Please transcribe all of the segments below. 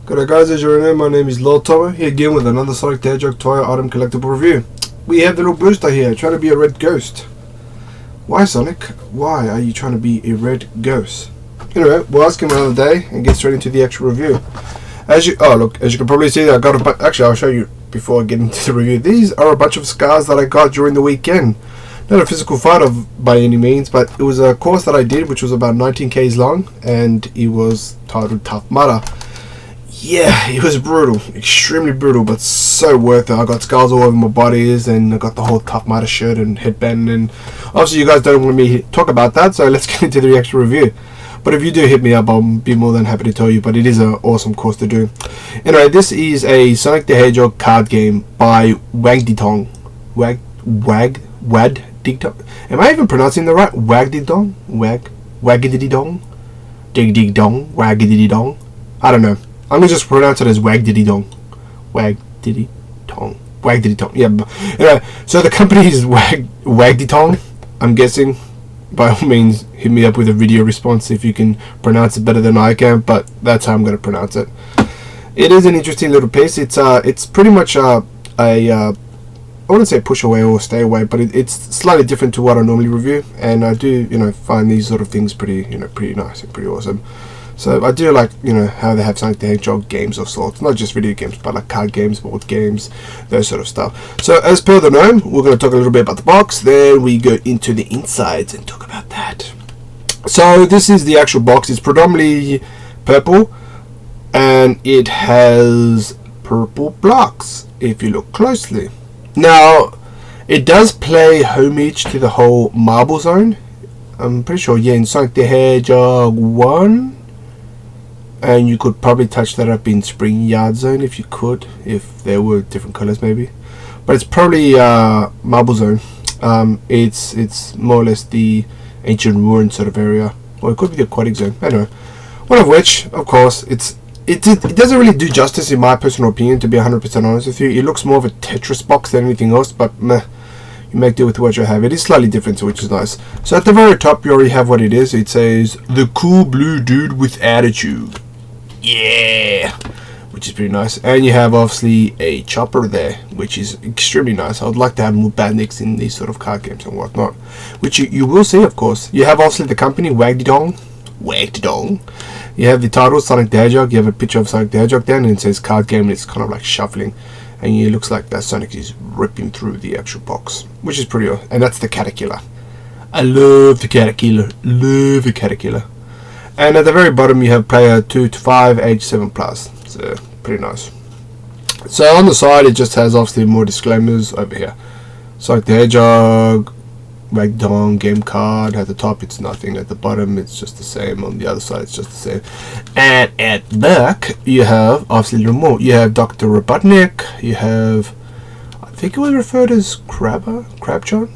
G'day guys, as you know, my name is Lord Tomo, here again with another Sonic the Hedgehog toy item collectible review. We have the little booster here, trying to be a red ghost. Why, Sonic? Why are you trying to be a red ghost? Anyway, we'll ask him another day and get straight into the actual review. As you can probably see, I got actually, I'll show you before I get into the review. These are a bunch of scars that I got during the weekend. Not a physical fight by any means, but it was a course that I did, which was about 19 k's long, and it was titled Tough Mudder. Yeah, it was brutal, extremely brutal, but so worth it. I got scars all over my bodies, and I got the whole Tough Mudder shirt and headband, and obviously you guys don't want me to talk about that, so let's get into the actual review. But if you do hit me up, I'll be more than happy to tell you, but it is an awesome course to do. Anyway, this is a Sonic the Hedgehog card game by waddingtons. Waddingtons. Am I even pronouncing the right? Waddingtons? Waggididong? Dig-dig-dong? Waggididong? I don't know. I'm going to just pronounce it as Wagdiddy-dong. Wagdiddy-tong. Wagdiddy-tong. Yeah. Anyway, so the company is Wagdiddy-tong. I'm guessing. By all means, hit me up with a video response if you can pronounce it better than I can, but that's how I'm going to pronounce it. It is an interesting little piece. It's pretty much I wouldn't say push away or stay away, but it's slightly different to what I normally review, and I do, find these sort of things pretty nice and pretty awesome. So I do like, how they have Sonic the Hedgehog games of sorts, not just video games, but like card games, board games, those sort of stuff. So as per the norm, we're going to talk a little bit about the box, then we go into the insides and talk about that. So this is the actual box. It's predominantly purple, and it has purple blocks, if you look closely. Now, it does play homage to the whole marble zone. I'm pretty sure, yeah, in Sonic the Hedgehog 1. And you could probably touch that up in Spring Yard Zone if you could, if there were different colors maybe. But it's probably Marble Zone. It's more or less the ancient ruin sort of area, or it could be the Aquatic Zone. Anyway, one of which, of course, it doesn't really do justice in my personal opinion. To be 100% honest with you, it looks more of a Tetris box than anything else. But meh, you make do with what you have. It is slightly different, which is nice. So at the very top, you already have what it is. It says the cool blue dude with attitude. Yeah, which is pretty nice. And you have obviously a chopper there, which is extremely nice. I would like to have more bandits in these sort of card games and whatnot, which you will see, of course. You have obviously the company Wagdidong. You have the title Sonic the Hedgehog. You have a picture of Sonic the Hedgehog there, and it says card game, and it's kind of like shuffling, and it looks like that Sonic is ripping through the actual box, which is pretty awesome. And that's the Caterpillar. I love the Caterpillar. Love the Caterpillar. And at the very bottom you have player 2 to 5, age 7+. So pretty nice. So on the side it just has obviously more disclaimers over here. Sonic the Hedgehog, Ragdoll, game card. At the top it's nothing. At the bottom it's just the same. On the other side it's just the same. And at the back you have obviously a little more. You have Dr. Robotnik. You have, I think it was referred as Crabtron.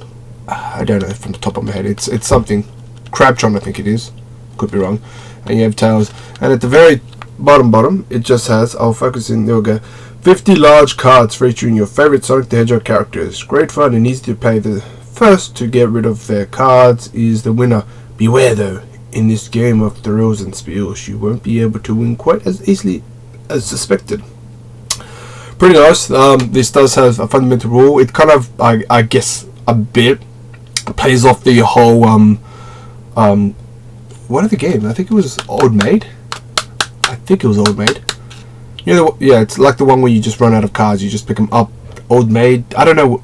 I don't know from the top of my head. It's something. Crabtron I think it is. Could be wrong. And you have Tails, and at the very bottom it just has, I'll focus in, there we go, 50 large cards featuring your favorite Sonic the Hedgehog characters. Great fun and easy to play. The first to get rid of their cards is the winner. Beware though, in this game of thrills and spills you won't be able to win quite as easily as suspected. Pretty nice. This does have a fundamental rule. It kind of, I guess, a bit plays off the whole what are the games? I think it was Old Maid. Yeah, it's like the one where you just run out of cards. You just pick them up. Old Maid. I don't know.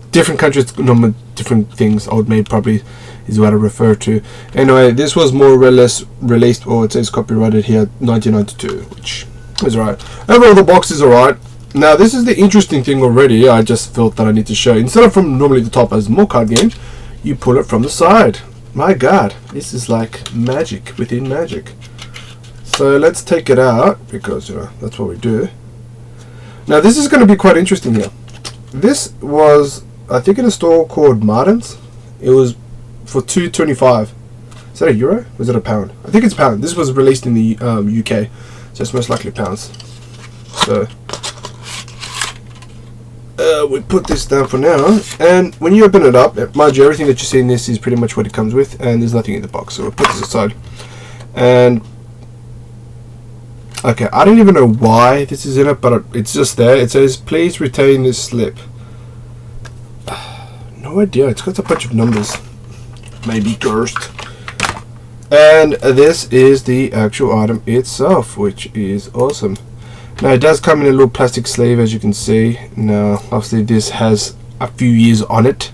Different countries, different things. Old Maid probably is what I refer to. Anyway, this was more or less released, or it says copyrighted here, 1992, which is alright. Overall, the box is alright. Now, this is the interesting thing already. I just felt that I need to show. Instead of from normally the top as more card games, you pull it from the side. My god, this is like magic within magic. So let's take it out, because that's what we do. Now this is going to be quite interesting here. This was, I think, in a store called Martin's. It was for $2.25. Is that a euro? Or is it a pound? I think it's pound. This was released in the UK, so it's most likely pounds. So we put this down for now, and when you open it up, mind you, everything that you see in this is pretty much what it comes with, and there's nothing in the box, so we'll put this aside. And Okay, I don't even know why this is in it, but it's just there. It says, please retain this slip. No idea. It's got a bunch of numbers. Maybe cursed. And this is the actual item itself, which is awesome. Now, it does come in a little plastic sleeve, as you can see. Now, obviously, this has a few years on it.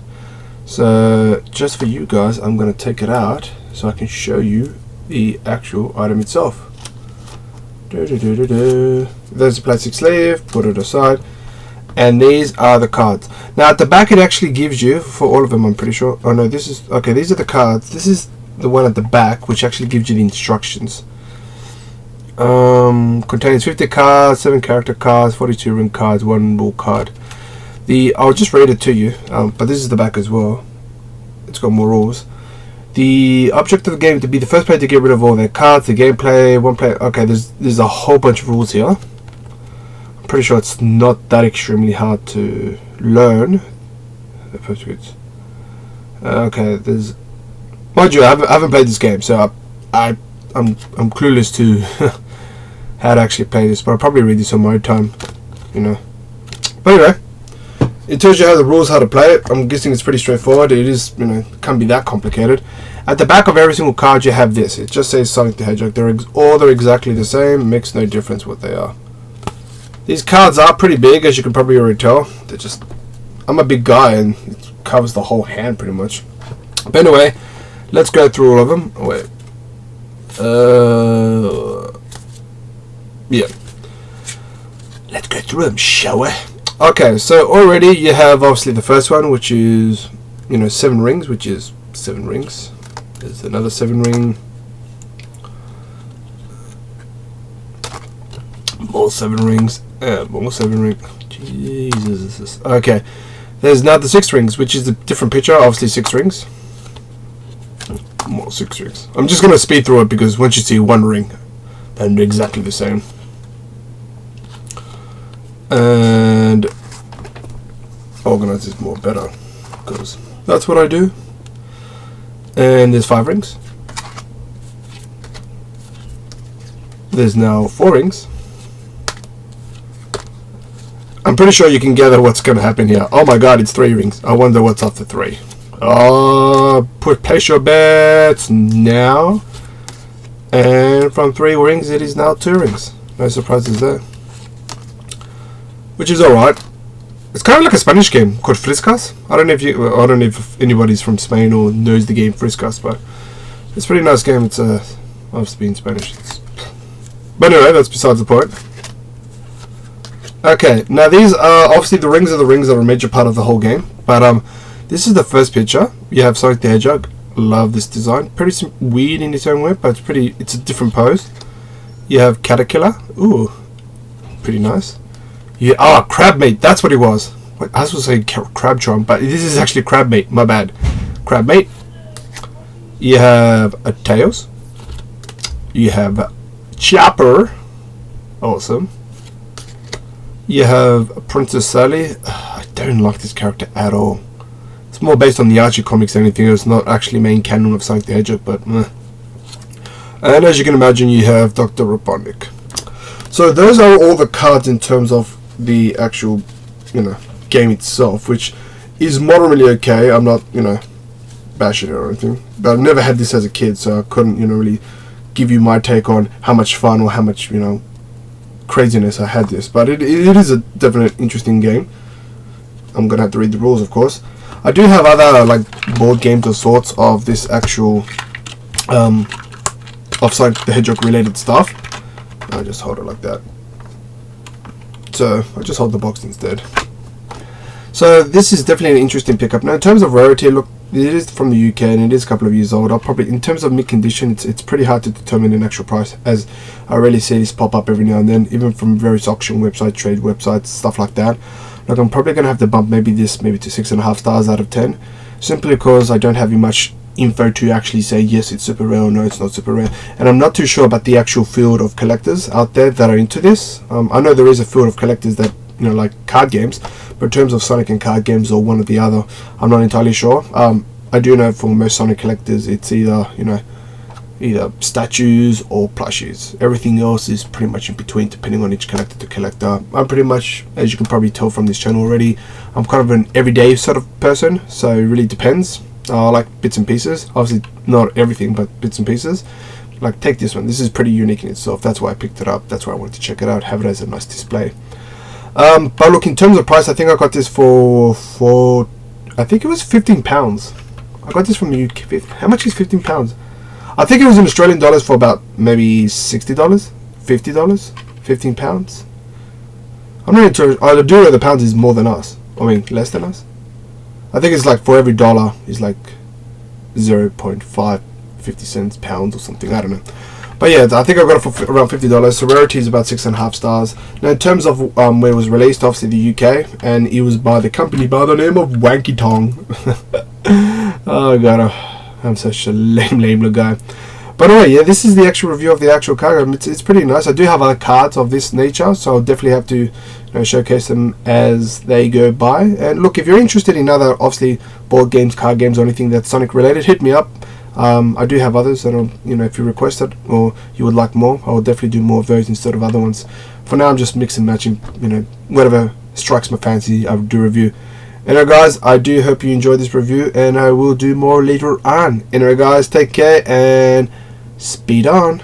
So, just for you guys, I'm going to take it out so I can show you the actual item itself. There's a plastic sleeve, put it aside, and these are the cards. Now at the back it actually gives you, for all of them I'm pretty sure, oh no, this is, okay, these are the cards. This is the one at the back which actually gives you the instructions. Contains 50 cards, 7 character cards, 42 ring cards, 1 rule card. I'll just read it to you, but this is the back as well. It's got more rules. The object of the game to be the first player to get rid of all their cards, the gameplay, one player. Okay, there's a whole bunch of rules here. I'm pretty sure it's not that extremely hard to learn. Okay, there's. Mind you, I haven't played this game, so I'm clueless to how to actually play this. But I'll probably read this on my own time, you know. But anyway. It tells you how the rules, how to play it. I'm guessing it's pretty straightforward. It is, you know, can't be that complicated. At the back of every single card you have this. It just says Sonic the Hedgehog. They're exactly the same. It makes no difference what they are. These cards are pretty big, as you can probably already tell. They're just... I'm a big guy and it covers the whole hand pretty much. But anyway, let's go through all of them. Oh, wait. Yeah. Let's go through them, shall we? Okay, so already you have obviously the first one, which is, you know, 7 rings, which is 7 rings. There's another 7 ring. More 7 rings. More 7 rings. Jesus. Okay, there's now the 6 rings, which is a different picture. Obviously 6 rings. More 6 rings. I'm just going to speed through it because once you see 1 ring, they're exactly the same. And organize this more better because that's what I do. And there's 5 rings. There's now 4 rings. I'm pretty sure you can gather what's going to happen here. Oh my god, it's 3 rings. I wonder what's after 3. Place your bets now. And from 3 rings it is now 2 rings. No surprises there. Which is alright. It's kind of like a Spanish game called Friskas. I don't know if anybody's from Spain or knows the game Friskas, but it's a pretty nice game. It's obviously in Spanish. But anyway, that's besides the point. Okay, now these are obviously the rings are a major part of the whole game. But this is the first picture. You have Sonic the Hedgehog. Love this design. Pretty weird in its own way, but it's a different pose. You have Caterpillar. Ooh, pretty nice. Yeah, crab mate, that's what it was. Wait, I was supposed to say Crabtron, but this is actually crab mate, my bad. Crab mate. You have a Tails. You have Chopper. Awesome. You have Princess Sally. I don't like this character at all. It's more based on the Archie comics than anything else, not actually main canon of Sonic the Hedgehog, but And as you can imagine, you have Dr. Robotnik. So those are all the cards in terms of the actual, you know, game itself, which is moderately okay. I'm not, you know, bashing it or anything, but I've never had this as a kid, so I couldn't, you know, really give you my take on how much fun or how much, you know, craziness I had this. But it is a definite interesting game. I'm gonna have to read the rules, of course. I do have other like board games of sorts of this actual of Sonic the Hedgehog related stuff. I just hold it like that. So I just hold the box instead. So this is definitely an interesting pickup. Now in terms of rarity, look, it is from the UK and it is a couple of years old. I'll probably, in terms of mid condition, it's pretty hard to determine an actual price, as I rarely see this pop up every now and then, even from various auction websites, trade websites, stuff like that. Like I'm probably gonna have to bump maybe to 6.5 stars out of 10, simply because I don't have much info to actually say yes it's super rare or no it's not super rare, and I'm not too sure about the actual field of collectors out there that are into this. I know there is a field of collectors that, you know, like card games, but in terms of Sonic and card games or one or the other, I'm not entirely sure. I do know for most Sonic collectors it's either, you know, either statues or plushies. Everything else is pretty much in between, depending on each collector to collector. I'm pretty much, as you can probably tell from this channel already, I'm kind of an everyday sort of person, so it really depends. I like bits and pieces, obviously not everything, but bits and pieces. Like, take this one, this is pretty unique in itself, that's why I picked it up, that's why I wanted to check it out, have it as a nice display. But look, in terms of price, I think I got this for I think it was £15. I got this from the UK. How much is £15? I think it was in Australian dollars for about maybe $60, $50, £15. I'm not sure. The euro, the pounds is more than us. I mean, less than us. I think it's like for every dollar is like 0.550 cents pounds or something. I don't know. But yeah, I think I got it for around $50. So rarity is about 6.5 stars. Now, in terms of where it was released, obviously the UK, and it was by the company by the name of waddingtons. Oh god, I'm such a lame little guy. But anyway, yeah, this is the actual review of the actual card. It's pretty nice. I do have other cards of this nature, so I'll definitely have to showcase them as they go by. And look, if you're interested in other, obviously, board games, card games, or anything that's Sonic related, hit me up. I do have others that are, if you request it or you would like more, I will definitely do more of those instead of other ones. For now, I'm just mixing and matching, whatever strikes my fancy, I will do review. Anyway guys, I do hope you enjoyed this review, and I will do more later on. Anyway guys, take care and speed on.